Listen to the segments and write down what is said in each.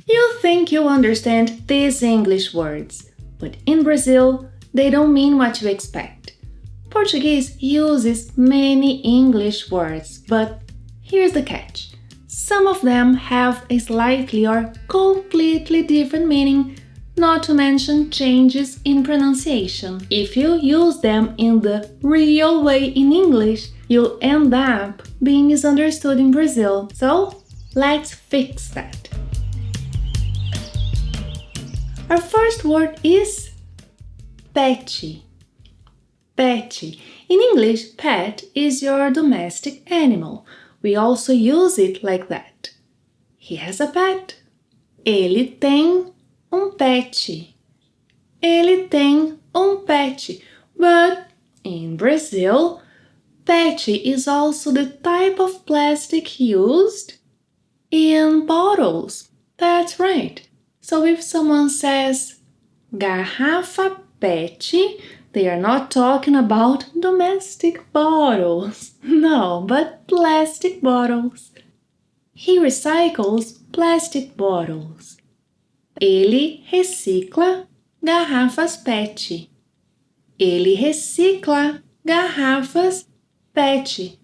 You think you understand these English words, but in Brazil, they don't mean what you expect. Portuguese uses many English words, but here's the catch. Some of them have a slightly or completely different meaning, not to mention changes in pronunciation. If you use them in the real way in English, you'll end up being misunderstood in Brazil. So, let's fix that. Our first word is pet. Pet. In English, pet is your domestic animal. We also use it like that. He has a pet. Ele tem pet. Ele tem pet. But in Brazil, pet is also the type of plastic used in bottles. That's right. So if someone says garrafa pet, they are not talking about domestic bottles. No, but plastic bottles. He recycles plastic bottles. Ele recicla garrafas PET. Ele recicla garrafas PET.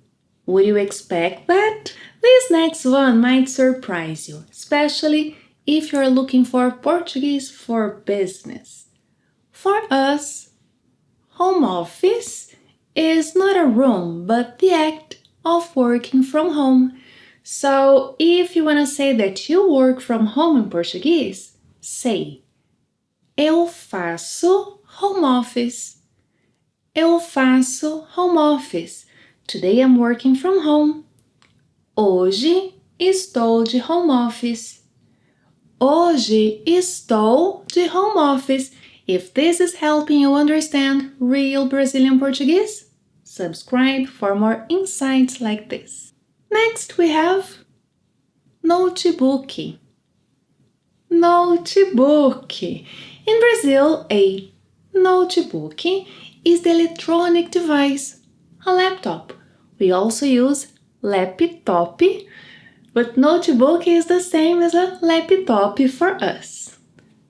Would you expect that? This next one might surprise you, especially if you're looking for Portuguese for business. For us, home office is not a room, but the act of working from home. So, if you want to say that you work from home in Portuguese, say eu faço home office. Eu faço home office. Today I'm working from home. Hoje estou de home office. Hoje estou de home office. If this is helping you understand real Brazilian Portuguese, subscribe for more insights like this. Next we have notebook. Notebook. In Brazil, a notebook is the electronic device, a laptop. We also use laptop, but notebook is the same as a laptop for us.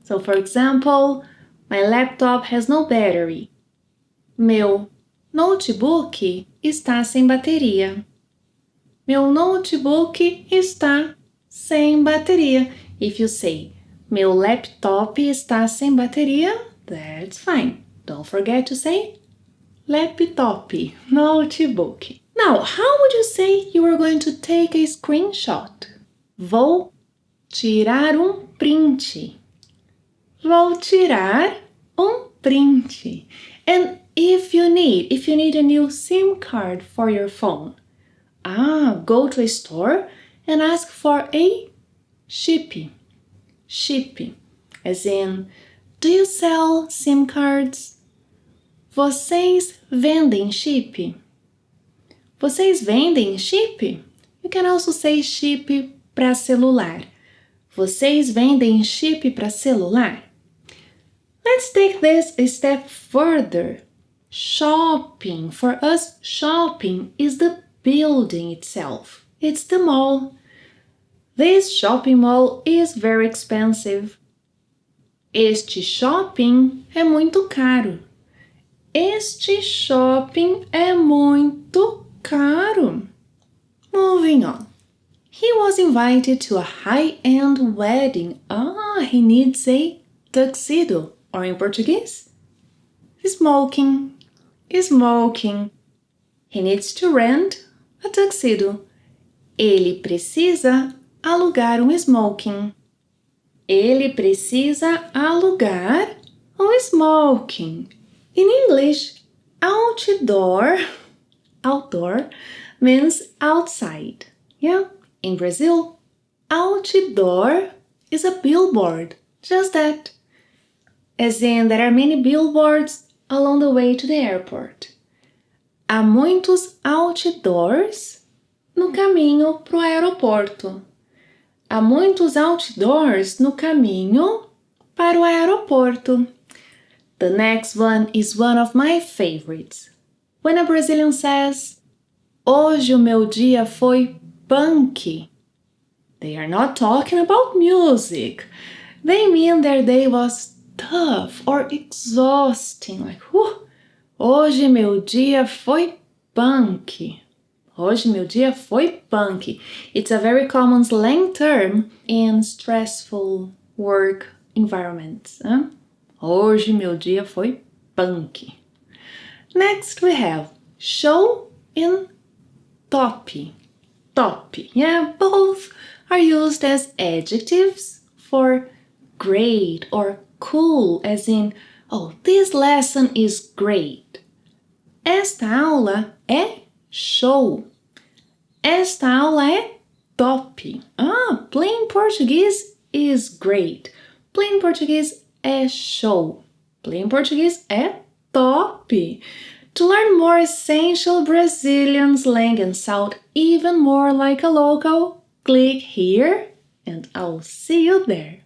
So, for example, my laptop has no battery. Meu notebook está sem bateria. Meu notebook está sem bateria. If you say, meu laptop está sem bateria, that's fine. Don't forget to say laptop, notebook. Now, how would you say you are going to take a screenshot? Vou tirar print. Vou tirar print. And if you need a new SIM card for your phone, go to a store and ask for a chip. Chip, as in, do you sell SIM cards? Vocês vendem chip? Vocês vendem chip? You can also say chip para celular. Vocês vendem chip para celular? Let's take this a step further. Shopping. For us, shopping is the building itself. It's the mall. This shopping mall is very expensive. Este shopping é muito caro. Este shopping é muito caro. Moving on. He was invited to a high-end wedding. He needs a tuxedo. Or in Portuguese, smoking. Smoking. He needs to rent a tuxedo. Ele precisa alugar smoking. Ele precisa alugar smoking. In English, outdoor means outside. Yeah? In Brazil, outdoor is a billboard. Just that. As in, there are many billboards along the way to the airport. Há muitos outdoors no caminho para o aeroporto. Há muitos outdoors no caminho para o aeroporto. The next one is one of my favorites. When a Brazilian says, hoje o meu dia foi punk. They are not talking about music. They mean their day was tough or exhausting. Like, hoje meu dia foi punk. Hoje meu dia foi punk. It's a very common slang term in stressful work environments. Hoje meu dia foi punk. Next we have show and top. Top. Yeah, both are used as adjectives for great or cool, as in, oh, this lesson is great. Esta aula é show. Esta aula é top. Plain Portuguese is great. Plain Portuguese é show. Plain Portuguese é top. To learn more essential Brazilian slang and sound even more like a local, click here and I'll see you there.